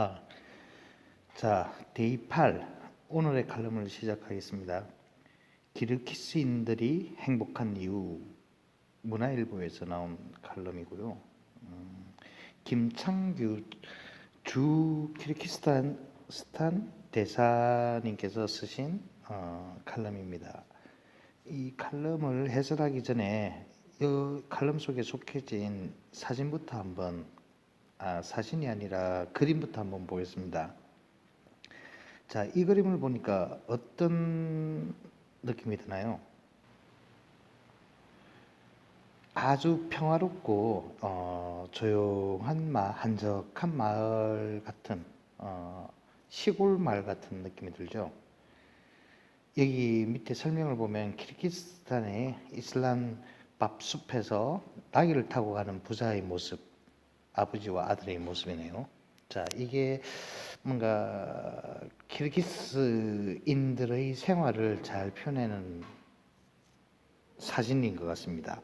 아, 자, 데이 8 오늘의 칼럼을 시작하겠습니다. 기르기스인들이 행복한 이유, 문화일보에서 나온 칼럼이고요. 김창규 주 키르기스탄 대사님께서 쓰신 칼럼입니다. 이 칼럼을 해설하기 전에 이 칼럼 속에 속해진 사진부터 한번 사진이 아니라 그림부터 한번 보겠습니다. 자, 이 그림을 보니까 어떤 느낌이 드나요? 아주 평화롭고 조용한 한적한 마을 같은 시골 마을 같은 느낌이 들죠. 여기 밑에 설명을 보면 키르기스탄의 이슬람 밥숲에서 나귀를 타고 가는 부자의 모습, 아버지와 아들의 모습이네요. 자, 이게 뭔가 키르기스인들의 생활을 잘 표현하는 사진인 것 같습니다.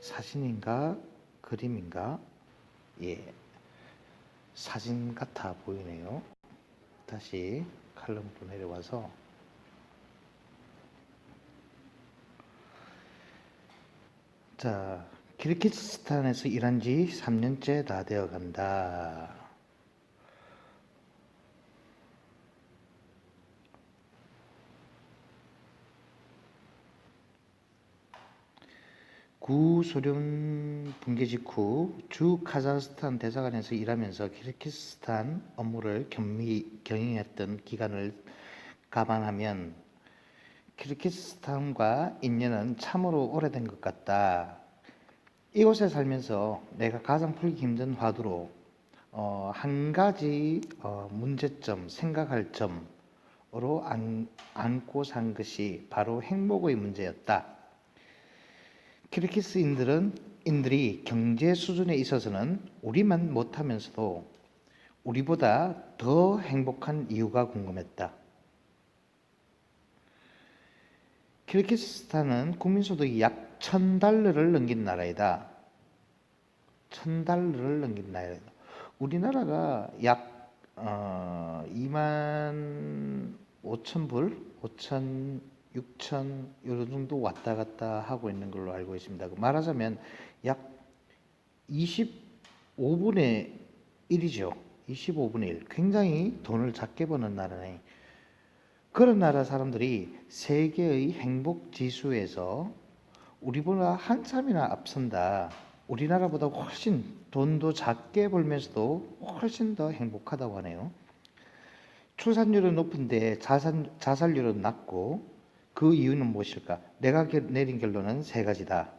사진인가 그림인가? 예, 사진 같아 보이네요. 다시 칼럼으로 내려와서 자, 키르기스탄에서 일한 지 3년째 다 되어 간다. 구소련 붕괴 직후 주 카자흐스탄 대사관에서 일하면서 키르기스탄 업무를 경영했던 기간을 감안하면 키르기스탄과 인연은 참으로 오래된 것 같다. 이곳에 살면서 내가 가장 풀기 힘든 화두로 한 가지 문제점, 생각할 점으로 안고 산 것이 바로 행복의 문제였다. 키르기스인들이 경제 수준에 있어서는 우리만 못하면서도 우리보다 더 행복한 이유가 궁금했다. 키르기스탄은 국민소득이 약 1000달러를 넘긴 나라이다. 1000달러를 넘긴 나라이다. 우리나라가 약 2만 5천 불, 5천, 6천 요 정도 왔다 갔다 하고 있는 걸로 알고 있습니다. 말하자면 약 25분의 1이죠. 25분의 1. 굉장히 돈을 작게 버는 나라네. 그런 나라 사람들이 세계의 행복 지수에서 우리보다 한참이나 앞선다. 우리나라보다 훨씬 돈도 작게 벌면서도 훨씬 더 행복하다고 하네요. 출산율은 높은데 자살률은 낮고 그 이유는 무엇일까? 내가 내린 결론은 세 가지다.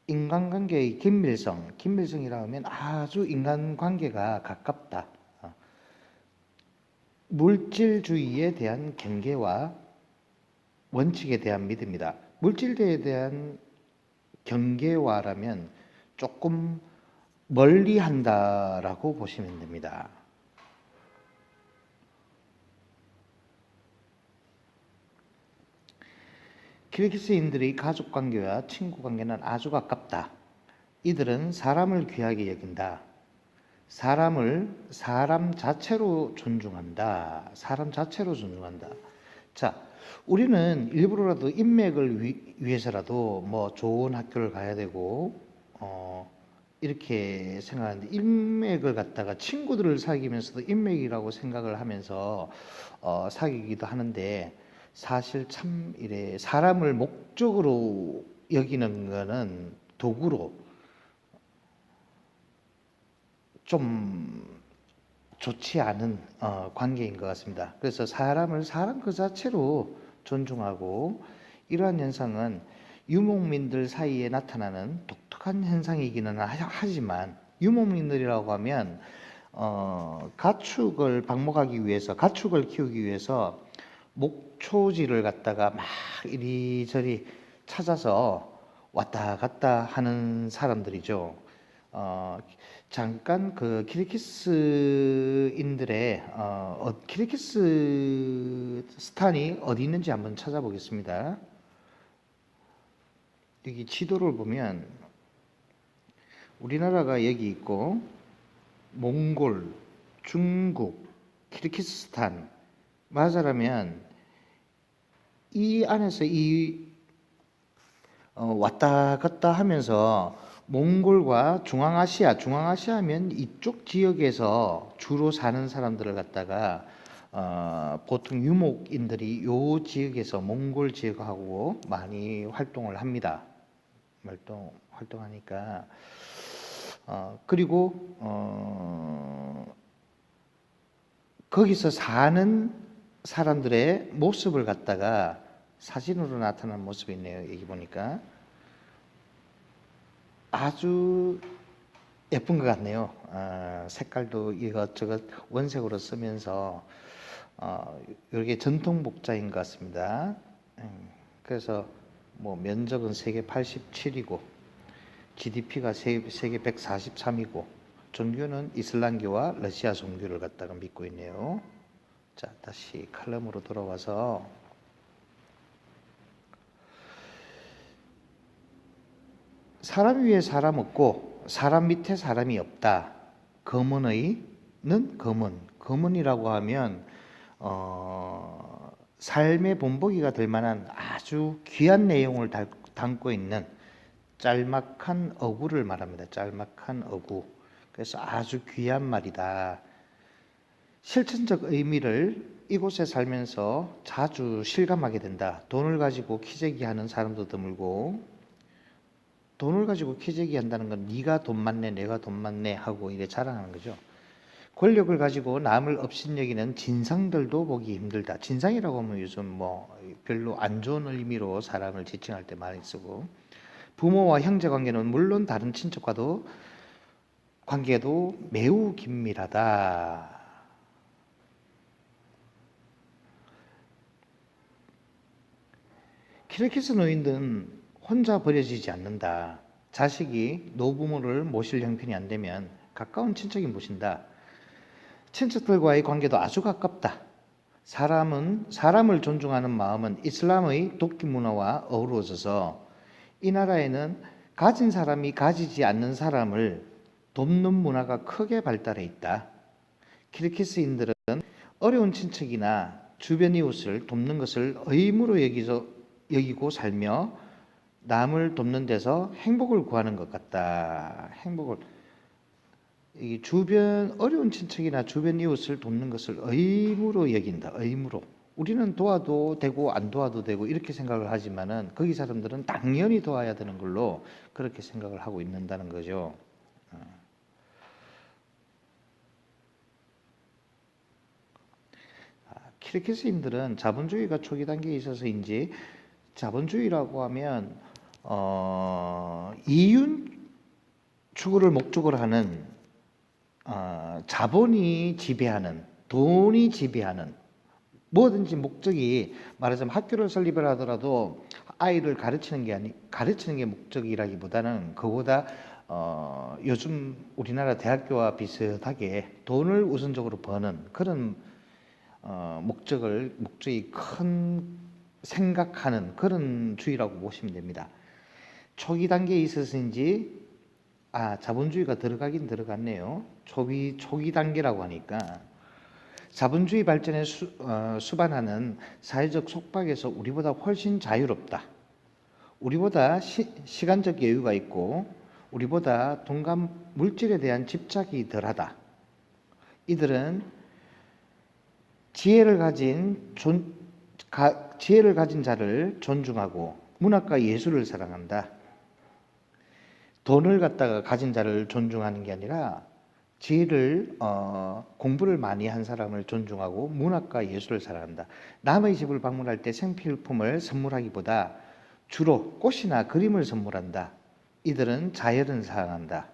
인간관계의 긴밀성이라고 하면 아주 인간관계가 가깝다. 물질주의에 대한 경계와 원칙에 대한 믿음이다. 물질주의에 대한 경계와라면 조금 멀리 한다라고 보시면 됩니다. 키르기스인들의 가족관계와 친구관계는 아주 가깝다. 이들은 사람을 귀하게 여긴다. 사람 자체로 존중한다. 사람 자체로 존중한다. 자, 우리는 일부러라도 인맥을 위해서라도 뭐 좋은 학교를 가야 되고 이렇게 생각하는데 인맥을 갖다가 친구들을 사귀면서도 인맥이라고 생각을 하면서 사귀기도 하는데 사실 참 이래 사람을 목적으로 여기는 거는 도구로 좀 좋지 않은 관계인 것 같습니다. 그래서 사람을 사람 그 자체로 존중하고 이러한 현상은 유목민들 사이에 나타나는 독특한 현상이기는 하지만 유목민들이라고 하면 가축을 방목하기 위해서 가축을 키우기 위해서 목초지를 갖다가 막 이리저리 찾아서 왔다 갔다 하는 사람들이죠. 잠깐 그 키르기스인들의 키르기스스탄이 어디 있는지 한번 찾아보겠습니다. 여기 지도를 보면 우리나라가 여기 있고 몽골, 중국, 키르기스스탄 말하자면 이 안에서 왔다 갔다 하면서 몽골과 중앙아시아면 이쪽 지역에서 주로 사는 사람들을 갖다가 보통 유목인들이 요 지역에서 몽골 지역하고 많이 활동을 합니다. 활동하니까 그리고 거기서 사는 사람들의 모습을 갖다가 사진으로 나타난 모습이 있네요. 여기 보니까 아주 예쁜 것 같네요. 색깔도 이것저것 원색으로 쓰면서 이게 전통 복장인 것 같습니다. 그래서 뭐 면적은 세계 87이고 GDP가 세계 143이고 종교는 이슬람교와 러시아 종교를 갖다가 믿고 있네요. 자, 다시 칼럼으로 돌아와서 사람 위에 사람 없고 사람 밑에 사람이 없다. 검은의는 검은이라고 하면 삶의 본보기가 될 만한 아주 귀한 내용을 담고 있는 짤막한 어구를 말합니다. 짤막한 어구. 그래서 아주 귀한 말이다. 실천적 의미를 이곳에 살면서 자주 실감하게 된다. 돈을 가지고 키재기 하는 사람도 드물고, 돈을 가지고 키재기 한다는 건 네가 돈 많네, 내가 돈 많네 하고 이래 자랑하는 거죠. 권력을 가지고 남을 업신여기는 진상들도 보기 힘들다. 진상이라고 하면 요즘 뭐 별로 안 좋은 의미로 사람을 지칭할 때 많이 쓰고, 부모와 형제 관계는 물론 다른 친척과도 관계도 매우 긴밀하다. 키르기스 노인들은 혼자 버려지지 않는다. 자식이 노부모를 모실 형편이 안 되면 가까운 친척이 모신다. 친척들과의 관계도 아주 가깝다. 사람을 존중하는 마음은 이슬람의 돕기 문화와 어우러져서 이 나라에는 가진 사람이 가지지 않는 사람을 돕는 문화가 크게 발달해 있다. 키르기스인들은 어려운 친척이나 주변 이웃을 돕는 것을 의무로 여기고 살며 남을 돕는 데서 행복을 구하는 것 같다. 이 주변 어려운 친척이나 주변 이웃을 돕는 것을 의무로 여긴다. 의무로. 우리는 도와도 되고 안 도와도 되고 이렇게 생각을 하지만은 거기 사람들은 당연히 도와야 되는 걸로 그렇게 생각을 하고 있는다는 거죠. 키르기스인들은 자본주의가 초기 단계에 있어서인지 자본주의라고 하면 이윤 추구를 목적으로 하는 자본이 지배하는 돈이 지배하는 뭐든지 목적이 말하자면 학교를 설립을 하더라도 아이를 가르치는 게 목적이라기보다는 그보다 요즘 우리나라 대학교와 비슷하게 돈을 우선적으로 버는 그런 목적이 큰 생각하는 그런 주의라고 보시면 됩니다. 초기 단계에 있어서인지 자본주의가 들어가긴 들어갔네요. 초기 단계라고 하니까 자본주의 발전에 수반하는 사회적 속박에서 우리보다 훨씬 자유롭다. 우리보다 시간적 여유가 있고 우리보다 돈과 물질에 대한 집착이 덜하다. 이들은 지혜를 가진 자를 존중하고 문학과 예술을 사랑한다. 돈을 갖다가 가진 자를 존중하는 게 아니라 지혜를 공부를 많이 한 사람을 존중하고 문학과 예술을 사랑한다. 남의 집을 방문할 때 생필품을 선물하기보다 주로 꽃이나 그림을 선물한다. 이들은 자연을 사랑한다.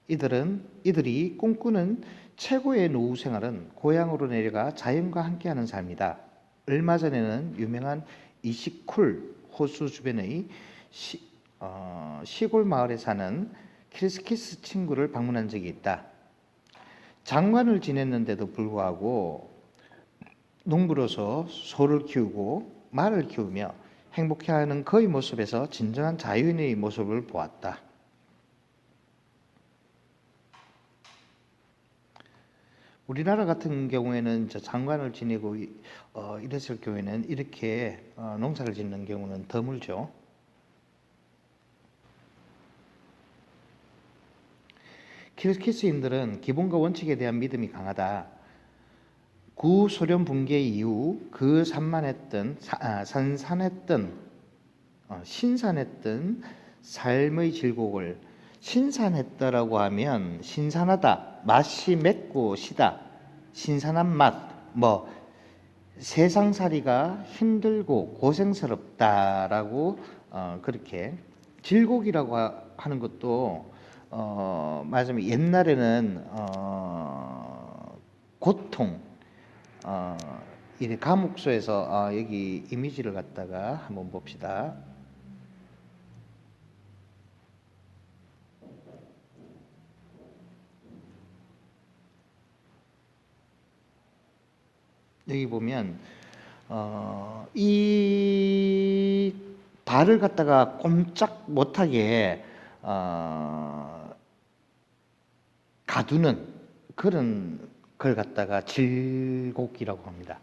이들이 꿈꾸는 최고의 노후 생활은 고향으로 내려가 자연과 함께하는 삶이다. 얼마 전에는 유명한 이시쿨 호수 주변의 시골 마을에 사는 키르기스 친구를 방문한 적이 있다. 장관을 지냈는데도 불구하고 농부로서 소를 키우고 말을 키우며 행복해하는 그의 모습에서 진정한 자유인의 모습을 보았다. 우리나라 같은 경우에는 장관을 지내고 이랬을 경우에는 이렇게 농사를 짓는 경우는 드물죠. 키르기스인들은 기본과 원칙에 대한 믿음이 강하다. 구소련 붕괴 이후 그 신선했던 삶의 질곡을, 신선했다라고 하면 신선하다, 맛이 맵고 시다, 신선한 맛, 뭐 세상살이가 힘들고 고생스럽다라고 그렇게 질곡이라고 하는 것도 말하자면 옛날에는 고통, 어, 이 감옥소에서 여기 이미지를 갖다가 한번 봅시다. 여기 보면 이 발을 갖다가 꼼짝 못하게 가두는 그런 걸 갖다가 질곡이라고 합니다.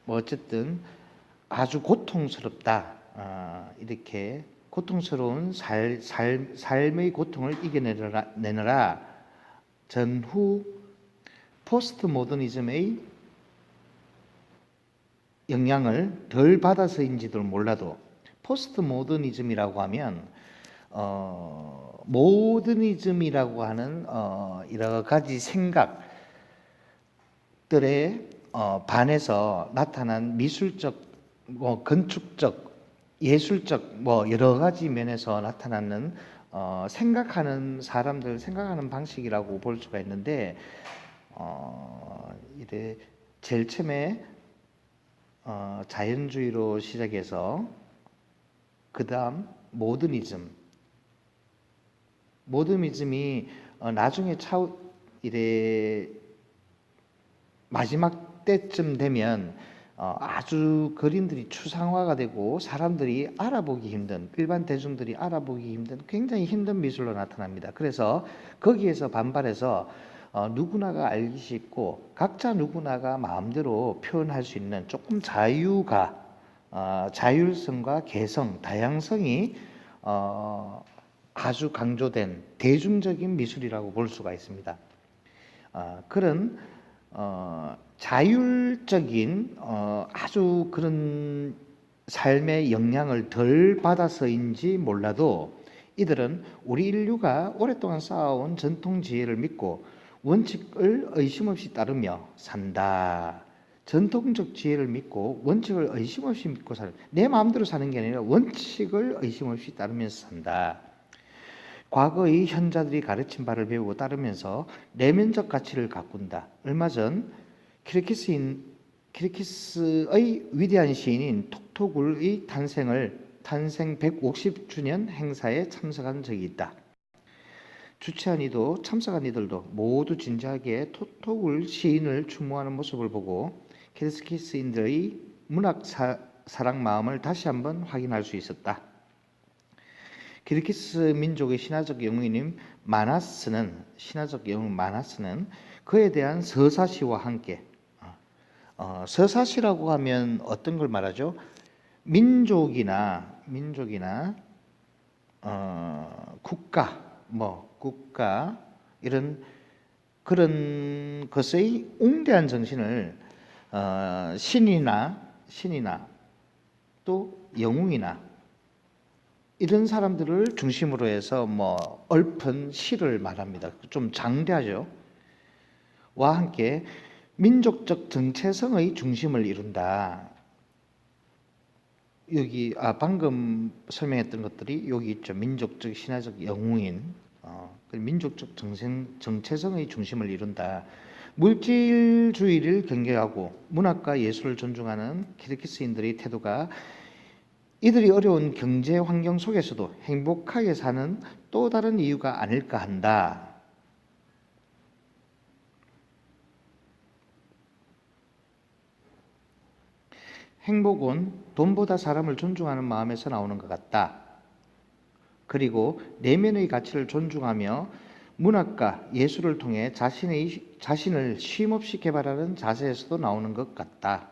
뭐 어쨌든 아주 고통스럽다. 이렇게 고통스러운 삶의 고통을 이겨내느라 전후 포스트 모더니즘의 영향을 덜 받아서인지도 몰라도, 포스트 모더니즘이라고 하면 모더니즘이라고 하는 여러 가지 생각들에 반해서 나타난 미술적, 건축적, 예술적 여러 가지 면에서 나타나는 생각하는 사람들 생각하는 방식이라고 볼 수가 있는데, 이래 제일 처음에 자연주의로 시작해서 그 다음 모더니즘이 나중에 이래 마지막 때쯤 되면 아주 그림들이 추상화가 되고 사람들이 알아보기 힘든, 일반 대중들이 알아보기 힘든 굉장히 힘든 미술로 나타납니다. 그래서 거기에서 반발해서 누구나가 알기 쉽고 각자 누구나가 마음대로 표현할 수 있는 조금 자율성과 개성, 다양성이 아주 강조된 대중적인 미술이라고 볼 수가 있습니다. 그런 자율적인 아주 그런 삶의 영향을 덜 받아서인지 몰라도 이들은 우리 인류가 오랫동안 쌓아온 전통 지혜를 믿고 원칙을 의심 없이 따르며 산다. 전통적 지혜를 믿고 원칙을 의심 없이 믿고 내 마음대로 사는 게 아니라 원칙을 의심 없이 따르면서 산다. 과거의 현자들이 가르친 바를 배우고 따르면서 내면적 가치를 가꾼다. 얼마 전 키르기스의 위대한 시인인 톡토굴의 탄생 150주년 행사에 참석한 적이 있다. 주최한 이도 참석한 이들도 모두 진지하게 톡토굴 시인을 추모하는 모습을 보고 키르기스인들의 문학 사랑 마음을 다시 한번 확인할 수 있었다. 키르기스 민족의 신화적 영웅인 마나스는 그에 대한 서사시와 함께 서사시라고 하면 어떤 걸 말하죠? 민족이나 국가 이런 그런 것의 웅대한 정신을 신이나 또 영웅이나 이런 사람들을 중심으로 해서 얽힌 시를 말합니다. 좀 장대하죠. 와 함께 민족적 정체성의 중심을 이룬다. 여기 방금 설명했던 것들이 여기 있죠. 민족적 신화적 영웅인 민족적 정체성의 중심을 이룬다. 물질주의를 경계하고 문학과 예술을 존중하는 키르기스인들의 태도가 이들이 어려운 경제 환경 속에서도 행복하게 사는 또 다른 이유가 아닐까 한다. 행복은 돈보다 사람을 존중하는 마음에서 나오는 것 같다. 그리고 내면의 가치를 존중하며 문학과 예술을 통해 자신을 쉼없이 개발하는 자세에서도 나오는 것 같다.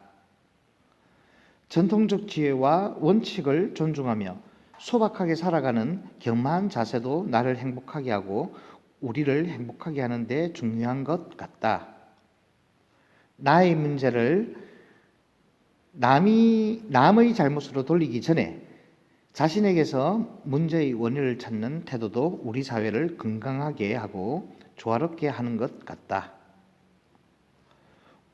전통적 지혜와 원칙을 존중하며 소박하게 살아가는 겸허한 자세도 나를 행복하게 하고 우리를 행복하게 하는 데 중요한 것 같다. 나의 문제를 남의 잘못으로 돌리기 전에 자신에게서 문제의 원인을 찾는 태도도 우리 사회를 건강하게 하고 조화롭게 하는 것 같다.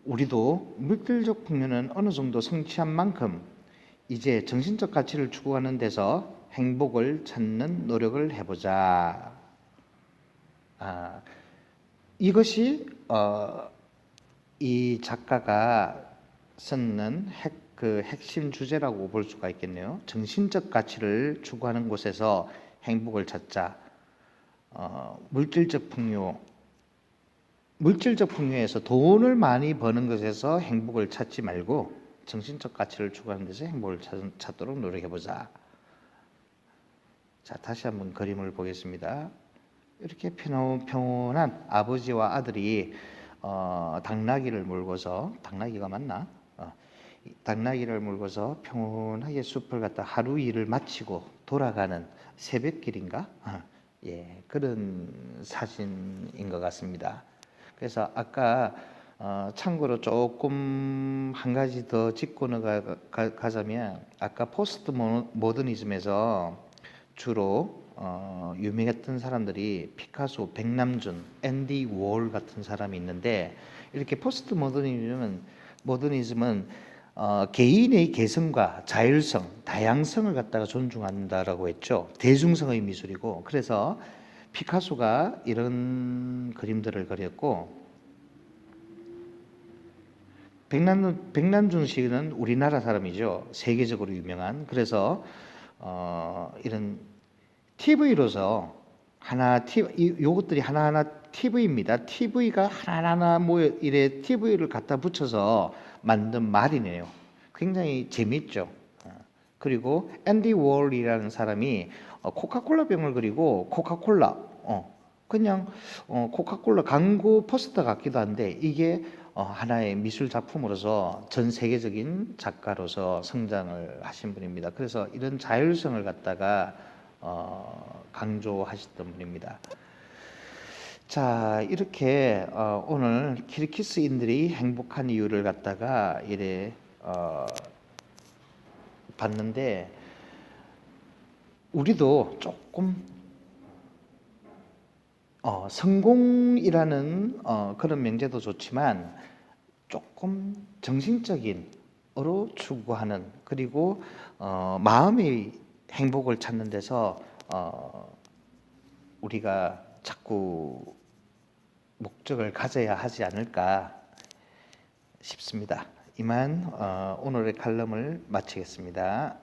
우리도 물질적 풍요는 어느 정도 성취한 만큼 이제 정신적 가치를 추구하는 데서 행복을 찾는 노력을 해보자. 이것이 이 작가가 쓰는 핵심 주제라고 볼 수가 있겠네요. 정신적 가치를 추구하는 곳에서 행복을 찾자. 물질적 풍요에서 돈을 많이 버는 것에서 행복을 찾지 말고 정신적 가치를 추구하는 데서 행복을 찾도록 노력해보자. 자, 다시 한번 그림을 보겠습니다. 이렇게 평온한 아버지와 아들이 당나귀를 몰고서, 당나귀가 맞나? 당나귀를 몰고서 평온하게 숲을 갔다 하루 일을 마치고 돌아가는 새벽길인가? 예, 그런 사진인 것 같습니다. 그래서 아까 참고로 조금 한 가지 더 짚고 가자면 아까 포스트 모더니즘에서 주로 유명했던 사람들이 피카소, 백남준, 앤디 월 같은 사람이 있는데 이렇게 포스트 모더니즘은 개인의 개성과 자율성, 다양성을 갖다가 존중한다라고 했죠. 대중성의 미술이고 그래서 피카소가 이런 그림들을 그렸고 백남준 씨는 우리나라 사람이죠. 세계적으로 유명한. 그래서 이런 TV로서 요것들이 하나하나 TV입니다. TV가 하나하나 이래 TV를 갖다 붙여서 만든 말이네요. 굉장히 재밌죠. 그리고 앤디 월이라는 사람이 코카콜라 병을 그리고 코카콜라 그냥 코카콜라 광고 포스터 같기도 한데 이게 하나의 미술 작품으로서 전 세계적인 작가로서 성장을 하신 분입니다. 그래서 이런 자율성을 갖다가 강조하셨던 분입니다. 자, 이렇게 오늘 키르기스인들이 행복한 이유를 갖다가 이래 봤는데 우리도 조금 성공이라는 그런 명제도 좋지만 조금 정신적인으로 추구하는 그리고 마음의 행복을 찾는 데서 우리가 자꾸 목적을 가져야 하지 않을까 싶습니다. 이만 오늘의 칼럼을 마치겠습니다.